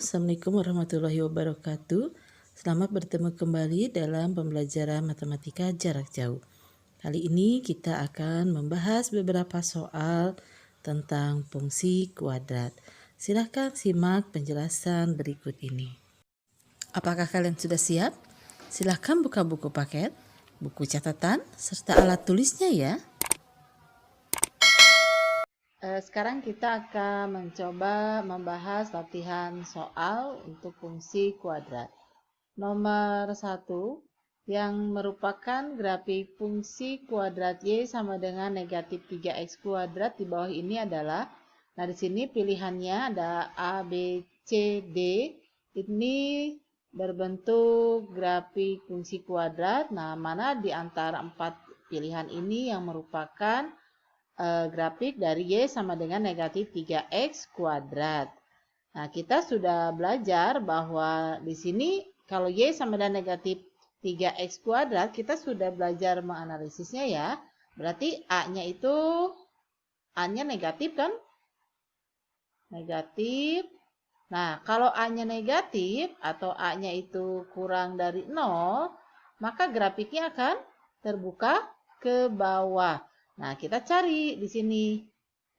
Assalamualaikum warahmatullahi wabarakatuh. Selamat bertemu kembali dalam pembelajaran matematika jarak jauh. Kali ini kita akan membahas beberapa soal tentang fungsi kuadrat. Silahkan simak penjelasan berikut ini. Apakah kalian sudah siap? Silahkan buka buku paket, buku catatan, serta alat tulisnya ya. Sekarang kita akan mencoba membahas latihan soal untuk fungsi kuadrat. Nomor 1, yang merupakan grafik fungsi kuadrat Y sama dengan negatif 3X kuadrat di bawah ini adalah, nah di sini pilihannya ada A, B, C, D. Ini berbentuk grafik fungsi kuadrat. Nah, mana di antara 4 pilihan ini yang merupakan grafik dari Y sama dengan negatif 3X kuadrat. Nah, kita sudah belajar bahwa di sini kalau Y sama dengan negatif 3X kuadrat, kita sudah belajar menganalisisnya ya. Berarti A-nya itu, A-nya negatif kan? Negatif. Nah, kalau A-nya negatif atau A-nya itu kurang dari 0, maka grafiknya akan terbuka ke bawah. Nah, kita cari di sini.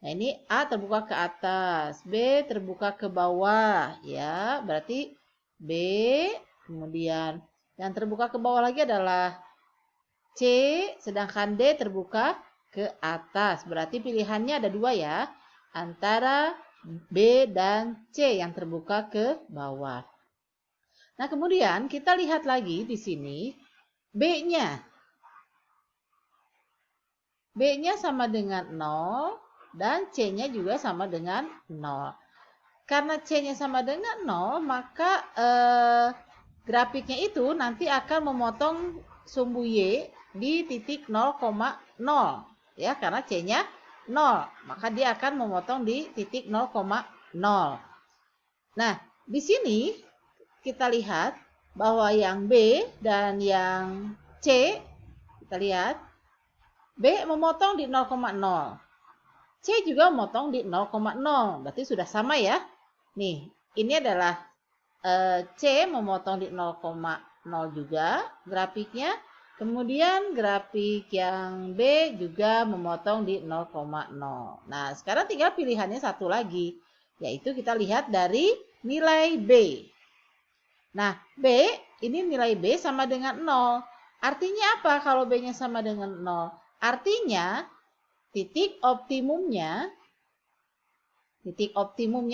Nah, ini A terbuka ke atas, B terbuka ke bawah, ya. Berarti B, kemudian yang terbuka ke bawah lagi adalah C, sedangkan D terbuka ke atas. Berarti pilihannya ada 2 ya, antara B dan C yang terbuka ke bawah. Nah, kemudian kita lihat lagi di sini B-nya. B-nya sama dengan 0 dan C-nya juga sama dengan 0. Karena C-nya sama dengan 0, maka grafiknya itu nanti akan memotong sumbu Y di titik 0,0. Ya, karena C-nya 0, maka dia akan memotong di titik 0,0. Nah, di sini kita lihat bahwa yang B dan yang C, kita lihat B memotong di 0,0. C juga memotong di 0,0. Berarti sudah sama ya. Nih, ini adalah C memotong di 0,0 juga grafiknya. Kemudian grafik yang B juga memotong di 0,0. Nah, sekarang tinggal pilihannya satu lagi. Yaitu kita lihat dari nilai B. Nah, B, ini nilai B sama dengan 0. Artinya apa kalau B-nya sama dengan 0? Artinya titik optimumnya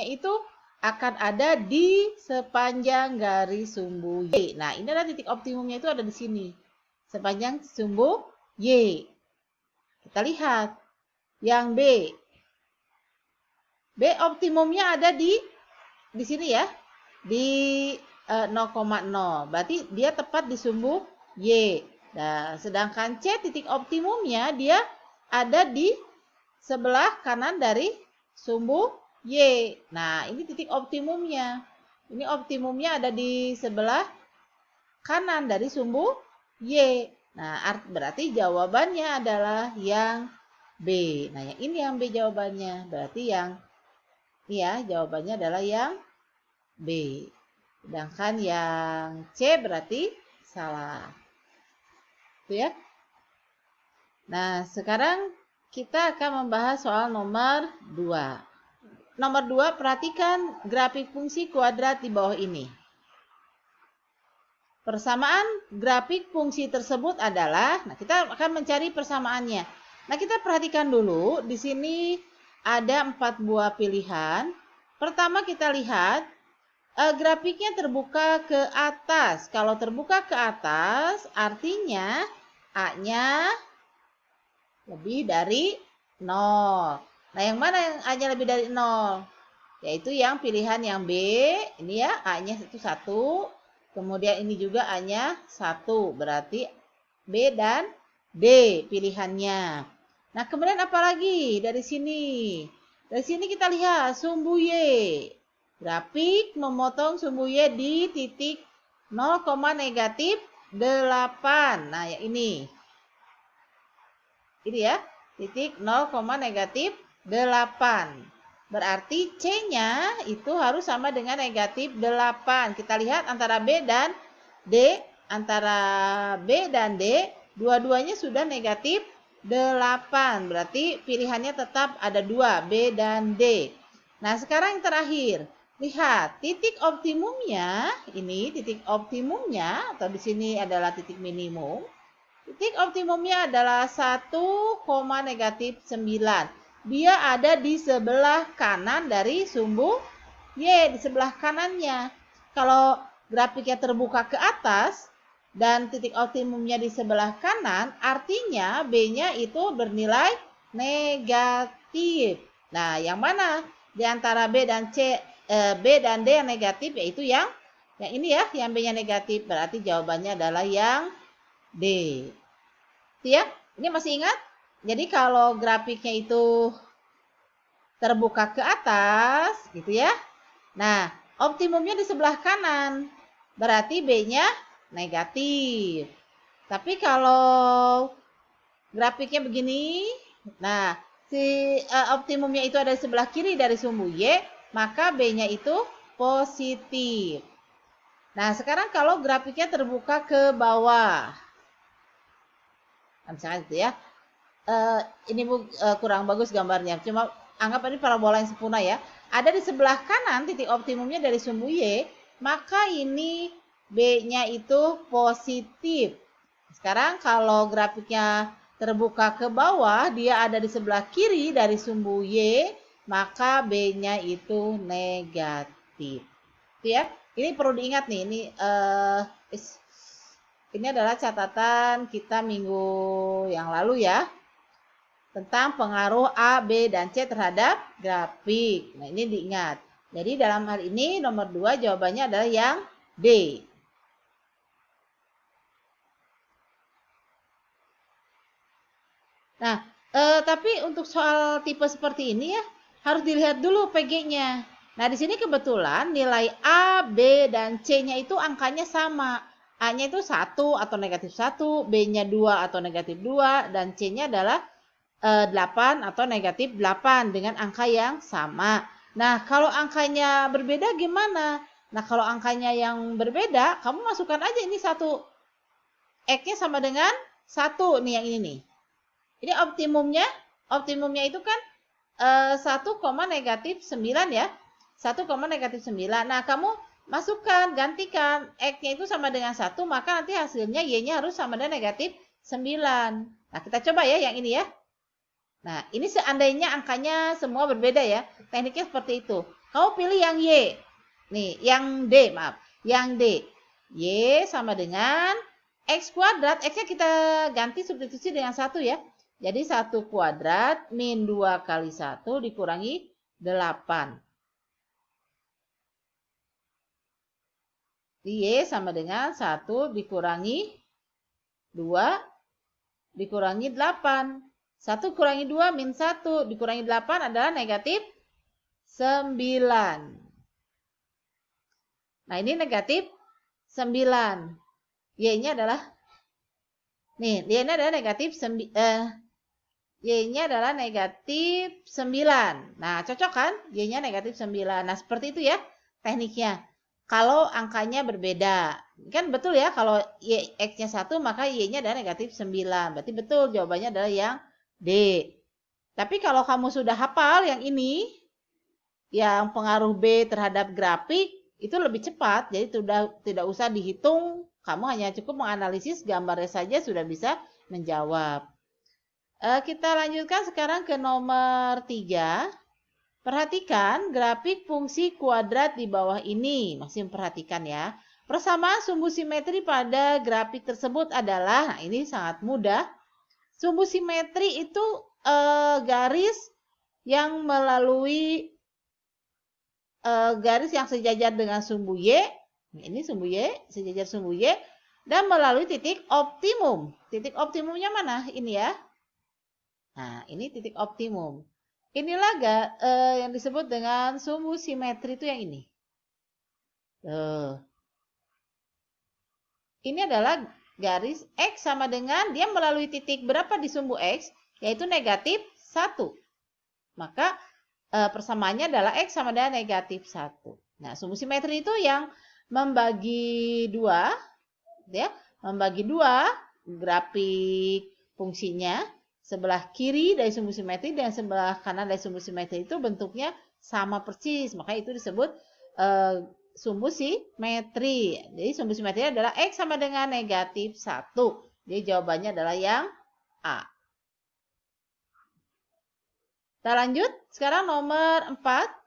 itu akan ada di sepanjang garis sumbu Y. Nah, ini adalah titik optimumnya itu ada di sini. Sepanjang sumbu Y. Kita lihat yang B. B optimumnya ada di sini ya. Di 0,0. Berarti dia tepat di sumbu Y. Nah, sedangkan C titik optimumnya dia ada di sebelah kanan dari sumbu Y. Nah, ini titik optimumnya. Ini optimumnya ada di sebelah kanan dari sumbu Y. Nah, berarti jawabannya adalah yang B. Nah, yang ini yang B jawabannya. Berarti yang ya, jawabannya adalah yang B. Sedangkan yang C berarti salah. Itu ya. Nah, sekarang kita akan membahas soal nomor 2. Nomor 2, perhatikan grafik fungsi kuadrat di bawah ini. Persamaan grafik fungsi tersebut adalah, nah kita akan mencari persamaannya. Nah, kita perhatikan dulu, di sini ada 4 buah pilihan. Pertama kita lihat, grafiknya terbuka ke atas. Kalau terbuka ke atas, artinya A-nya lebih dari 0. Nah, yang mana yang A-nya lebih dari 0? Yaitu yang pilihan yang B. Ini ya, A-nya itu 1. Kemudian ini juga A-nya 1. Berarti B dan D pilihannya. Nah, kemudian apa lagi dari sini? Dari sini kita lihat sumbu Y. Grafik memotong sumbu Y di titik 0, negatif 8. Nah, yang ini. Ini ya, titik 0, negatif 8. Berarti C-nya itu harus sama dengan negatif 8. Kita lihat antara B dan D. Antara B dan D, dua-duanya sudah negatif 8. Berarti pilihannya tetap ada 2, B dan D. Nah, sekarang yang terakhir. Lihat, titik optimumnya, ini titik optimumnya, atau di sini adalah titik minimum. Titik optimumnya adalah 1, negatif 9. Dia ada di sebelah kanan dari sumbu Y, di sebelah kanannya. Kalau grafiknya terbuka ke atas dan titik optimumnya di sebelah kanan, artinya B-nya itu bernilai negatif. Nah, yang mana di antara B dan D yang negatif, yaitu yang ini ya, yang B-nya negatif. Berarti jawabannya adalah yang D. Itu ya, ini masih ingat? Jadi kalau grafiknya itu terbuka ke atas, gitu ya. Nah, optimumnya di sebelah kanan. Berarti B-nya negatif. Tapi kalau grafiknya begini, nah, si optimumnya itu ada di sebelah kiri dari sumbu Y, maka B-nya itu positif. Nah, sekarang kalau grafiknya terbuka ke bawah. Misalnya gitu ya. Ini kurang bagus gambarnya. Cuma anggap ini parabola yang sempurna ya. Ada di sebelah kanan titik optimumnya dari sumbu Y, maka ini B-nya itu positif. Sekarang kalau grafiknya terbuka ke bawah, dia ada di sebelah kiri dari sumbu Y, maka B-nya itu negatif. Itu ya. Ini perlu diingat nih, ini adalah catatan kita minggu yang lalu ya. Tentang pengaruh A, B, dan C terhadap grafik. Nah, ini diingat. Jadi dalam hal ini nomor 2 jawabannya adalah yang D. Nah, tapi untuk soal tipe seperti ini ya, harus dilihat dulu PG-nya. Nah, di sini kebetulan nilai A, B, dan C-nya itu angkanya sama. A-nya itu 1 atau negatif 1, B-nya 2 atau negatif 2, dan C-nya adalah 8 atau negatif 8 dengan angka yang sama. Nah, kalau angkanya berbeda gimana? Nah, kalau angkanya yang berbeda, kamu masukkan aja ini 1. X-nya sama dengan 1 nih yang ini nih. Ini optimumnya itu kan 1, negatif 9 ya. 1, negatif 9. Nah, kamu masukkan, gantikan X-nya itu sama dengan 1, maka nanti hasilnya Y-nya harus sama dengan negatif 9. Nah, kita coba ya yang ini ya. Nah, ini seandainya angkanya semua berbeda ya. Tekniknya seperti itu. Kamu pilih yang Y. Nih, yang D, maaf. Yang D. Y sama dengan X kuadrat. X-nya kita ganti substitusi dengan 1 ya. Jadi 1 kuadrat min 2 kali 1 dikurangi 8. Y sama dengan 1 dikurangi 2 dikurangi 8. 1 kurangi 2 min 1 dikurangi 8 adalah negatif 9. Nah, ini negatif 9. Y-nya adalah Y-nya adalah negatif Y-nya adalah negatif 9. Nah, cocok kan? Y-nya negatif 9. Nah, seperti itu ya tekniknya. Kalau angkanya berbeda. Kan betul ya, kalau X-nya 1 maka Y-nya adalah negatif 9. Berarti betul jawabannya adalah yang D. Tapi kalau kamu sudah hafal yang ini, yang pengaruh B terhadap grafik, itu lebih cepat. Jadi tidak usah dihitung, kamu hanya cukup menganalisis gambarnya saja sudah bisa menjawab. Kita lanjutkan sekarang ke nomor 3. Perhatikan grafik fungsi kuadrat di bawah ini. Masih memperhatikan ya. Persamaan sumbu simetri pada grafik tersebut adalah, nah ini sangat mudah. Sumbu simetri itu garis yang melalui garis yang sejajar dengan sumbu Y. Ini sumbu Y, sejajar sumbu Y. Dan melalui titik optimum. Titik optimumnya mana? Ini ya. Nah, ini titik optimum. Inilah yang disebut dengan sumbu simetri itu yang ini. Ini adalah garis X sama dengan dia melalui titik berapa di sumbu X, yaitu negatif 1. Maka persamaannya adalah X sama dengan negatif 1. Nah, sumbu simetri itu yang membagi dua, ya, membagi dua grafik fungsinya. Sebelah kiri dari sumbu simetri dan sebelah kanan dari sumbu simetri itu bentuknya sama persis. Maka itu disebut sumbu simetri. Jadi sumbu simetri adalah X sama dengan negatif 1. Jadi jawabannya adalah yang A. Kita lanjut. Sekarang nomor 4.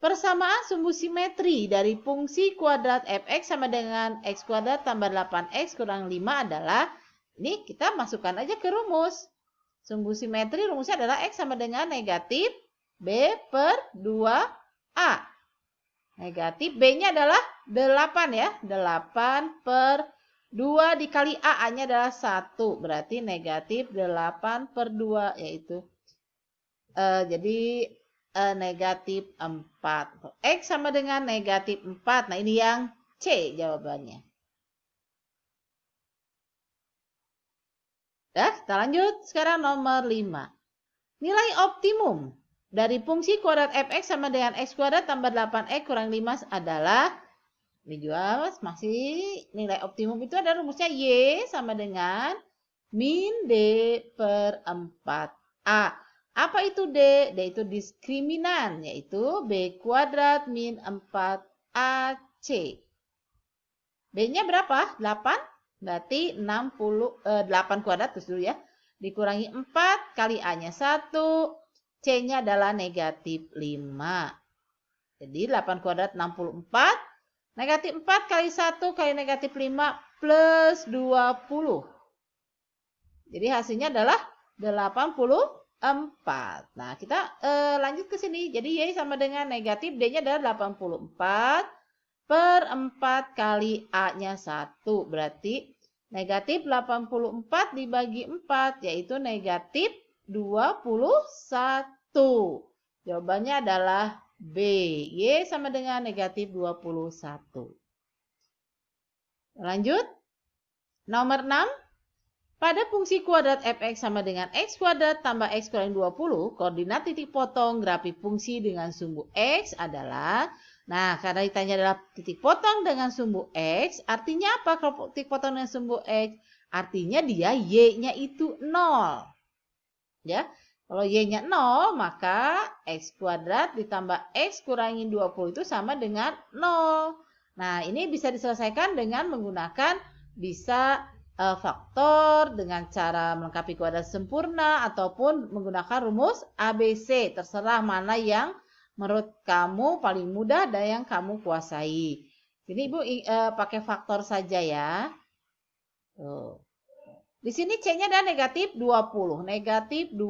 Persamaan sumbu simetri dari fungsi kuadrat fx sama dengan x kuadrat tambah 8x kurang 5 adalah, ini kita masukkan aja ke rumus. Sumbu simetri rumusnya adalah x sama dengan negatif b per 2a. Negatif b-nya adalah 8 ya. 8 per 2 dikali a-nya adalah 1. Berarti negatif 8 per 2 yaitu jadi negatif 4. X sama dengan negatif 4. Nah, ini yang C jawabannya. Kita lanjut. Sekarang nomor 5. Nilai optimum dari fungsi kuadrat fx sama dengan x kuadrat tambah 8x kurang 5 adalah, ini juga masih nilai optimum itu ada rumusnya Y sama dengan min D per 4A. Apa itu D? D itu diskriminan, yaitu B kuadrat min 4AC. B-nya berapa? 8? Berarti 8 kuadrat terus dulu ya. Dikurangi 4 kali A-nya 1. C-nya adalah negatif 5. Jadi 8 kuadrat 64. Negatif 4 kali 1 kali negatif 5 plus 20. Jadi hasilnya adalah 84. Nah, kita lanjut ke sini. Jadi Y sama dengan negatif D-nya adalah 84 per 4 kali A-nya 1. Berarti negatif 84 dibagi 4, yaitu negatif 21. Jawabannya adalah B. Y sama dengan negatif 21. Lanjut. Nomor 6. Pada fungsi kuadrat fx sama dengan x kuadrat tambah x kurang 20, koordinat titik potong grafik fungsi dengan sumbu x adalah, nah karena ditanya adalah titik potong dengan sumbu x, artinya apa kalau titik potong dengan sumbu x? Artinya dia y-nya itu 0. Ya, kalau y-nya 0, maka x kuadrat ditambah x kurangin 20 itu sama dengan 0. Nah, ini bisa diselesaikan dengan menggunakan bisa faktor dengan cara melengkapi kuadrat sempurna ataupun menggunakan rumus ABC. Terserah mana yang menurut kamu paling mudah dan yang kamu kuasai. Ini Ibu pakai faktor saja ya. Tuh. Di sini C-nya adalah negatif 20. Negatif 20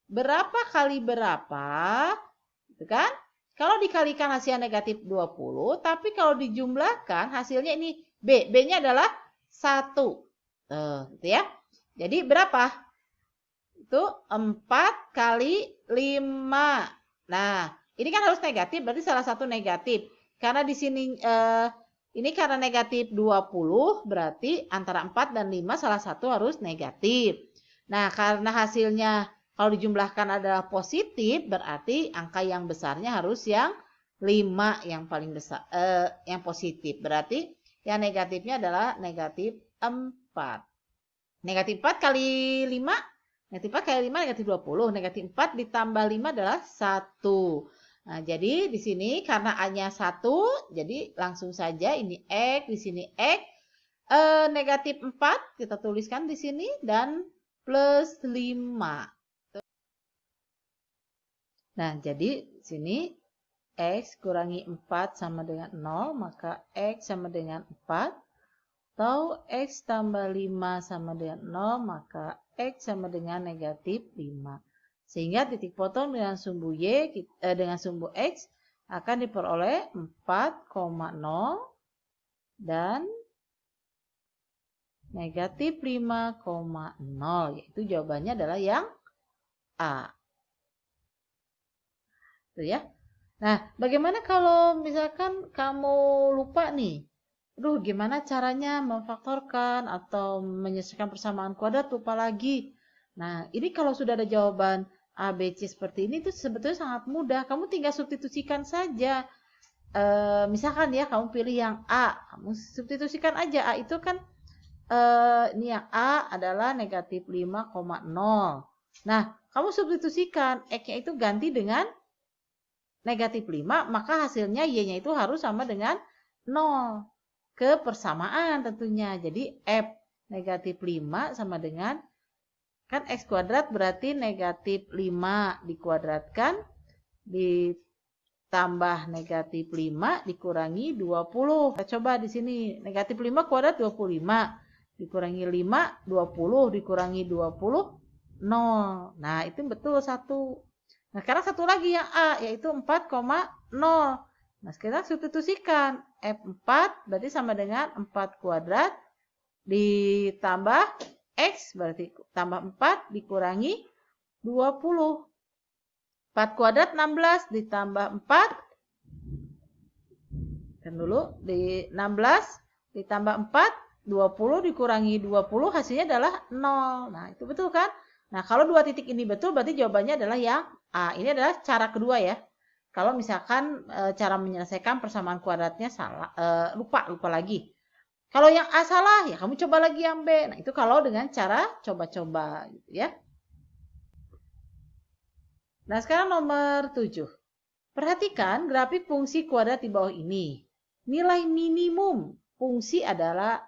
berapa kali berapa? Gitu kan? Kalau dikalikan hasilnya negatif 20, tapi kalau dijumlahkan hasilnya ini B. B-nya adalah 1. Gitu ya. Jadi berapa? Itu 4 kali 5. Nah, ini kan harus negatif, berarti salah satu negatif. Karena di sini ini karena negatif 20, berarti antara 4 dan 5 salah satu harus negatif. Nah, karena hasilnya kalau dijumlahkan adalah positif, berarti angka yang besarnya harus yang 5 yang paling besar, yang positif. Berarti yang negatifnya adalah negatif 4. Negatif 4 kali 5, negatif 4 kali 5 negatif 20. Negatif 4 ditambah 5 adalah 1. Nah, jadi di sini karena A-nya 1, jadi langsung saja ini X, di sini X. Negatif 4 kita tuliskan di sini dan plus 5. Nah, jadi di sini X kurangi 4 sama dengan 0, maka X sama dengan 4. Atau X tambah 5 sama dengan 0, maka X sama dengan negatif 5. Sehingga titik potong dengan sumbu Y, dengan sumbu X akan diperoleh 4,0 dan negatif 5,0. Yaitu jawabannya adalah yang A. Tuh ya. Nah, bagaimana kalau misalkan kamu lupa nih? Aduh, gimana caranya memfaktorkan atau menyelesaikan persamaan kuadrat lupa lagi. Nah, ini kalau sudah ada jawaban A, B, C seperti ini tuh sebetulnya sangat mudah. Kamu tinggal substitusikan saja. Misalkan ya kamu pilih yang A, kamu substitusikan aja. A itu kan ini yang A adalah negatif 5,0. Nah, kamu substitusikan X-nya itu ganti dengan negatif 5, maka hasilnya Y-nya itu harus sama dengan 0. Kepersamaan tentunya. Jadi F negatif 5 sama dengan, kan X kuadrat berarti negatif 5 dikuadratkan ditambah negatif 5 dikurangi 20. Kita coba di sini. Negatif 5 kuadrat 25. Dikurangi 5, 20. Dikurangi 20, 0. Nah, itu betul 1. Nah, sekarang satu lagi yang A, yaitu 4,0. Nah, sekarang substitusikan. F4 berarti sama dengan 4 kuadrat ditambah X, berarti tambah 4 dikurangi 20. 4 kuadrat 16 ditambah 4. Kan dulu, di 16 ditambah 4. 20 dikurangi 20 hasilnya adalah 0. Nah, itu betul kan? Nah, kalau dua titik ini betul berarti jawabannya adalah yang A. Ini adalah cara kedua ya. Kalau misalkan cara menyelesaikan persamaan kuadratnya salah, lupa lagi. Kalau yang A salah, ya kamu coba lagi yang B. Nah, itu kalau dengan cara coba-coba gitu ya. Nah, sekarang nomor 7. Perhatikan grafik fungsi kuadrat di bawah ini. Nilai minimum fungsi adalah,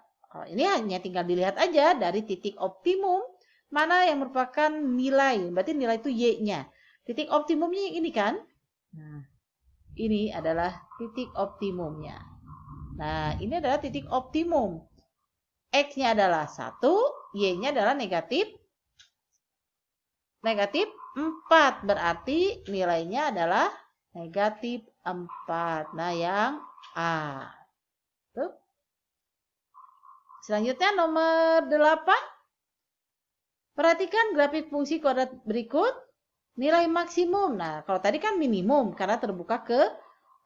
ini hanya tinggal dilihat aja dari titik optimum, mana yang merupakan nilai, berarti nilai itu Y-nya. Titik optimumnya yang ini kan? Nah, ini adalah titik optimumnya. Nah, ini adalah titik optimum. X-nya adalah 1, Y-nya adalah negatif 4. Berarti nilainya adalah negatif 4. Nah, yang A. Tuh. Selanjutnya nomor 8. Perhatikan grafik fungsi kuadrat berikut. Nilai maksimum. Nah, kalau tadi kan minimum karena terbuka ke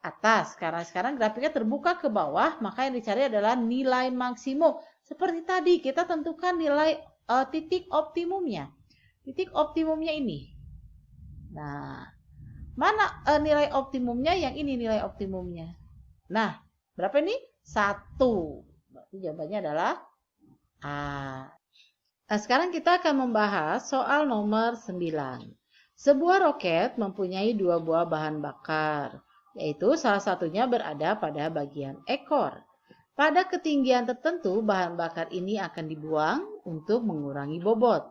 atas. Karena sekarang grafiknya terbuka ke bawah, maka yang dicari adalah nilai maksimum. Seperti tadi, kita tentukan nilai titik optimumnya. Titik optimumnya ini. Nah, mana nilai optimumnya? Yang ini nilai optimumnya. Nah, berapa ini? 1. Berarti jawabannya adalah A. Nah, sekarang kita akan membahas soal nomor 9. Sebuah roket mempunyai 2 buah bahan bakar, yaitu salah satunya berada pada bagian ekor. Pada ketinggian tertentu, bahan bakar ini akan dibuang untuk mengurangi bobot.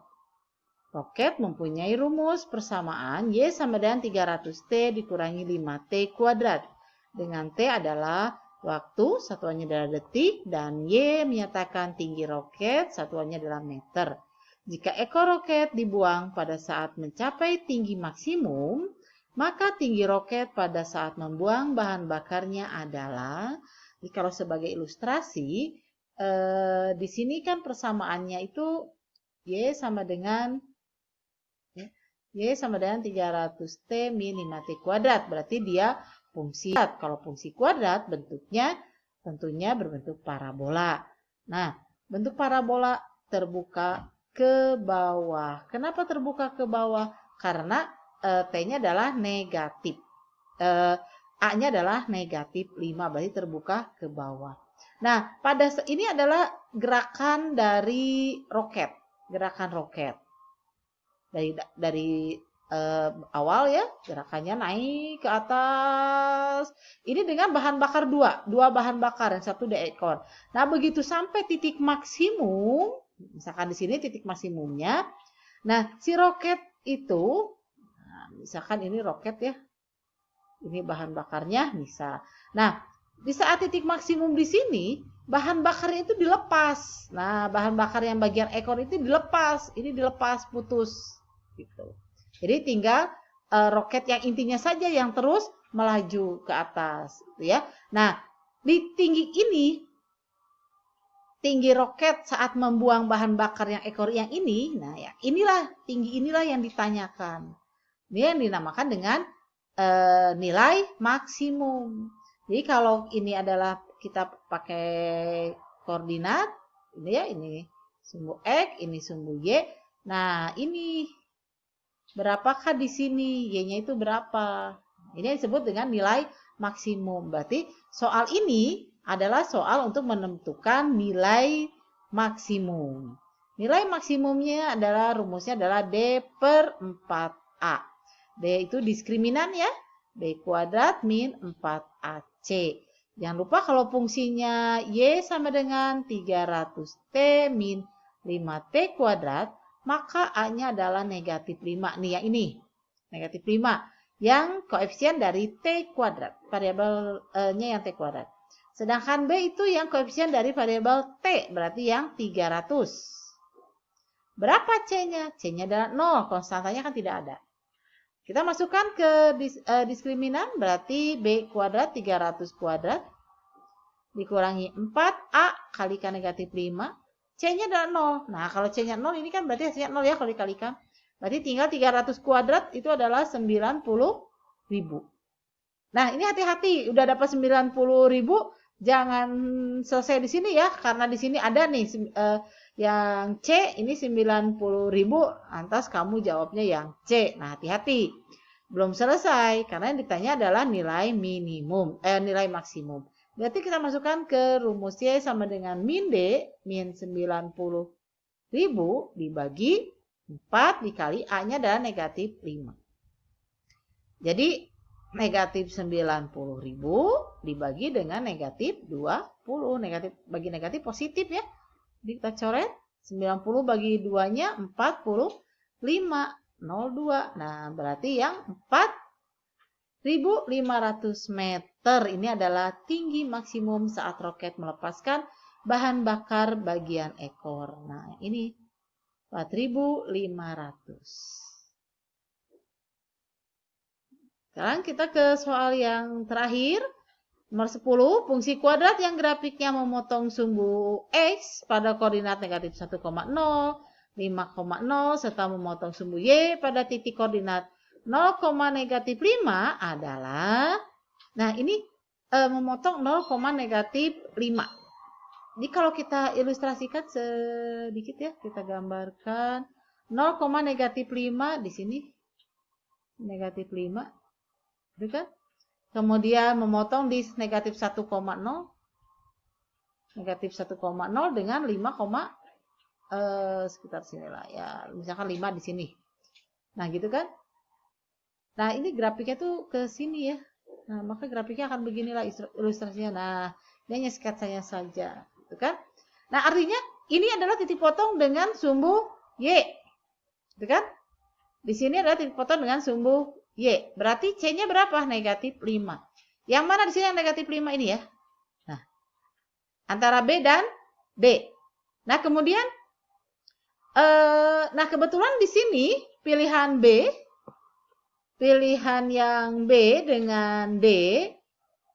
Roket mempunyai rumus persamaan Y sama dengan 300T dikurangi 5T kuadrat. Dengan T adalah waktu, satuannya adalah detik, dan Y menyatakan tinggi roket, satuannya adalah meter. Jika ekor roket dibuang pada saat mencapai tinggi maksimum, maka tinggi roket pada saat membuang bahan bakarnya adalah, kalau sebagai ilustrasi, di sini kan persamaannya itu Y sama dengan 300T min 5T kuadrat. Berarti dia fungsi. Kalau fungsi kuadrat bentuknya tentunya berbentuk parabola. Nah, bentuk parabola terbuka ke bawah. Kenapa terbuka ke bawah? Karena T-nya adalah negatif. A-nya adalah negatif 5. Berarti terbuka ke bawah. Nah, pada ini adalah gerakan dari roket. Gerakan roket. Dari awal ya, gerakannya naik ke atas. Ini dengan bahan bakar dua bahan bakar, yang satu di ekor. Nah, begitu sampai titik maksimum, misalkan di sini titik maksimumnya. Nah, si roket itu, misalkan ini roket ya, ini bahan bakarnya bisa. Nah, di saat titik maksimum di sini, bahan bakarnya itu dilepas. Nah, bahan bakar yang bagian ekor itu dilepas. Ini dilepas, putus. Gitu. Jadi tinggal roket yang intinya saja yang terus melaju ke atas, gitu ya. Nah, di tinggi ini, tinggi roket saat membuang bahan bakar yang ekor yang ini, nah ya tinggi inilah yang ditanyakan. Ini yang dinamakan dengan nilai maksimum. Jadi kalau ini adalah kita pakai koordinat, ini ya, ini sumbu X, ini sumbu Y. Nah, ini Berapakah di sini? Y-nya itu berapa? Ini disebut dengan nilai maksimum. Berarti soal ini adalah soal untuk menentukan nilai maksimum. Nilai maksimumnya adalah rumusnya adalah D per 4A. D itu diskriminan ya. B kuadrat min 4AC. Jangan lupa kalau fungsinya Y sama dengan 300T min 5T kuadrat, maka A-nya adalah negatif 5. Nih yang ini, negatif 5. Yang koefisien dari T kuadrat, variabelnya yang T kuadrat. Sedangkan B itu yang koefisien dari variabel T, berarti yang 300. Berapa C-nya? C-nya adalah 0, konstantanya kan tidak ada. Kita masukkan ke diskriminan, berarti B kuadrat 300 kuadrat dikurangi 4A kalikan negatif 5. C-nya adalah 0. Nah, kalau C-nya 0 ini kan berarti hasilnya 0 ya kalau dikalikan. Berarti tinggal 300 kuadrat itu adalah 90.000. Nah, ini hati-hati. Udah dapat 90.000, jangan selesai di sini ya. Karena di sini ada nih yang C ini 90.000, lantas kamu jawabnya yang C. Nah, hati-hati. Belum selesai karena yang ditanya adalah nilai minimum, nilai maksimum. Berarti kita masukkan ke rumus Y sama dengan min D, min 90.000 dibagi 4 dikali A-nya adalah negatif 5. Jadi negatif 90.000 dibagi dengan negatif 20. Negatif bagi negatif positif ya. Jadi kita coret 90 bagi 2-nya 45. 02. Nah, berarti yang 4.500 meter ini adalah tinggi maksimum saat roket melepaskan bahan bakar bagian ekor. Nah, ini 4.500. Sekarang kita ke soal yang terakhir. Nomor 10, fungsi kuadrat yang grafiknya memotong sumbu X pada koordinat negatif 1,0, 5,0, serta memotong sumbu Y pada titik koordinat 0, negatif 5 adalah, nah ini memotong 0, negatif 5. Jadi kalau kita ilustrasikan sedikit ya, kita gambarkan 0, negatif 5 di sini, negatif 5, itu kan? Kemudian memotong di negatif 1,0, negatif 1,0 dengan 5, sekitar sinilah ya, misalkan 5 di sini. Nah gitu kan? Nah ini grafiknya tuh ke sini ya. Nah maka grafiknya akan beginilah ilustrasinya. Nah ini hanya sketsanya saja, gitu kan? Nah artinya ini adalah titik potong dengan sumbu Y, gitu kan? Di sini adalah titik potong dengan sumbu Y. Berarti C-nya berapa? Negatif 5. Yang mana di sini yang negatif 5 ini ya? Nah, antara B dan D. Nah, kemudian, nah kebetulan di sini pilihan B, pilihan yang B dengan D,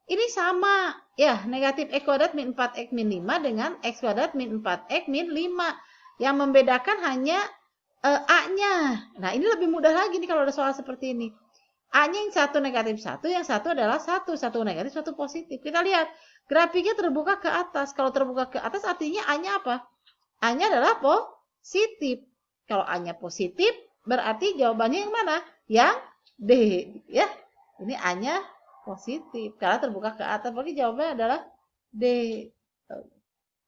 ini sama. Ya, negatif X kuadrat min 4X min 5 dengan X kuadrat min 4X min 5. Yang membedakan hanya A-nya. Nah, ini lebih mudah lagi nih kalau ada soal seperti ini. A-nya yang satu negatif 1, yang satu adalah 1. Satu negatif, satu positif. Kita lihat, grafiknya terbuka ke atas. Kalau terbuka ke atas artinya A-nya apa? A-nya adalah positif. Kalau A-nya positif, berarti jawabannya yang mana? Yang D. Ya, ini A-nya positif. Karena terbuka ke atas, berarti jawabannya adalah D.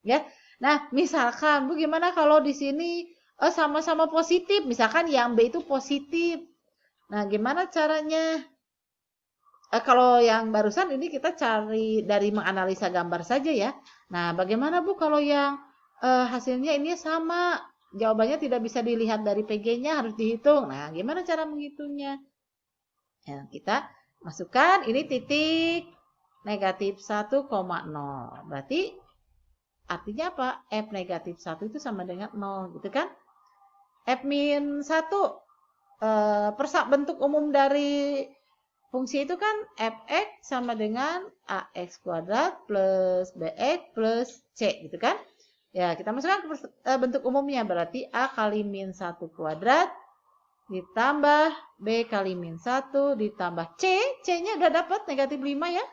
Ya, nah misalkan, Bu gimana kalau di sini sama-sama positif? Misalkan yang B itu positif. Nah, gimana caranya? Kalau yang barusan ini kita cari dari menganalisa gambar saja ya. Nah, bagaimana Bu kalau yang hasilnya ini sama? Jawabannya tidak bisa dilihat dari PG-nya, harus dihitung. Nah, gimana cara menghitungnya? Ya, kita masukkan ini titik negatif 1,0. Berarti artinya apa? F negatif 1 itu sama dengan 0, gitu kan? F min 1. Bentuk umum dari fungsi itu kan fx sama dengan ax kuadrat plus bx plus c, gitu kan? Ya, kita masukkan ke bentuk umumnya, berarti a kali min 1 kuadrat ditambah b kali min 1 ditambah c. C-nya udah dapat negatif 5 ya.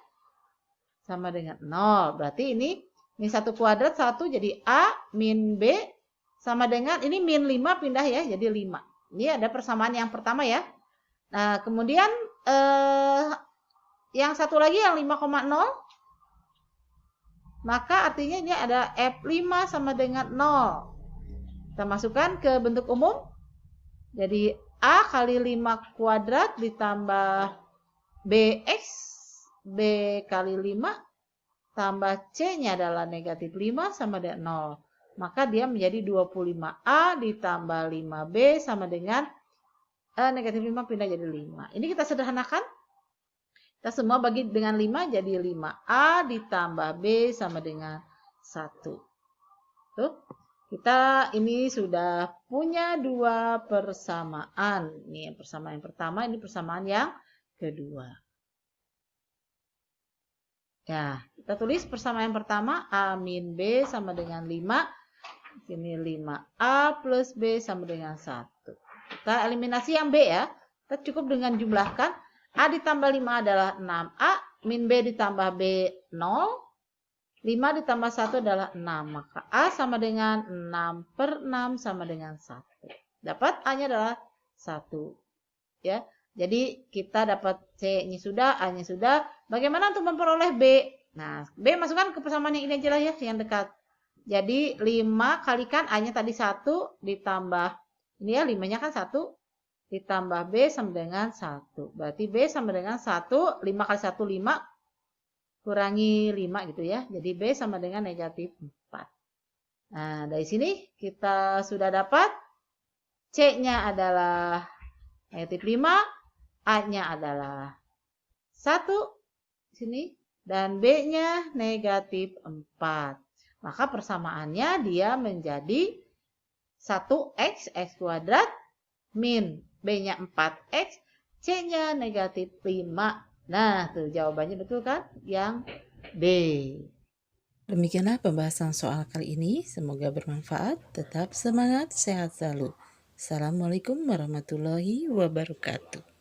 Sama dengan 0. Berarti ini min 1 kuadrat 1 jadi a min b sama dengan ini min 5 pindah ya jadi 5. Ini ada persamaan yang pertama ya. Nah, kemudian yang satu lagi yang 5,0, maka artinya ini ada F5 sama dengan 0. Kita masukkan ke bentuk umum. Jadi A kali 5 kuadrat ditambah BX, B kali 5, tambah C-nya adalah negatif 5 sama dengan 0. Maka dia menjadi 25A ditambah 5B sama dengan negatif 5 pindah jadi 5. Ini kita sederhanakan. Kita semua bagi dengan 5 jadi 5A ditambah B sama dengan 1. Tuh, kita ini sudah punya dua persamaan. Ini persamaan yang pertama, ini persamaan yang kedua. Ya, kita tulis persamaan yang pertama, A min B sama dengan 5. Sini 5A plus B sama dengan 1. Kita eliminasi yang B ya. Kita cukup dengan jumlahkan. A ditambah 5 adalah 6A, min B ditambah B 0, 5 ditambah 1 adalah 6. Maka A sama dengan 6 per 6 sama dengan 1. Dapat A-nya adalah 1. Ya. Jadi kita dapat C-nya sudah, A-nya sudah. Bagaimana untuk memperoleh B? Nah, B masukkan ke persamaan yang ini aja lah ya, yang dekat. Jadi 5 kalikan A-nya tadi 1 ditambah, ini ya 5-nya kan 1. Ditambah B sama dengan 1. Berarti B sama dengan 1, 5 kali 1, 5. Kurangi 5 gitu ya. Jadi B sama dengan negatif 4. Nah, dari sini kita sudah dapat C-nya adalah negatif 5, A-nya adalah 1 sini, dan B-nya negatif 4. Maka persamaannya dia menjadi 1x, x kuadrat, min B-nya 4x, C-nya negatif 5. Nah, tuh jawabannya betul kan? Yang B. Demikianlah pembahasan soal kali ini. Semoga bermanfaat. Tetap semangat, sehat selalu. Assalamualaikum warahmatullahi wabarakatuh.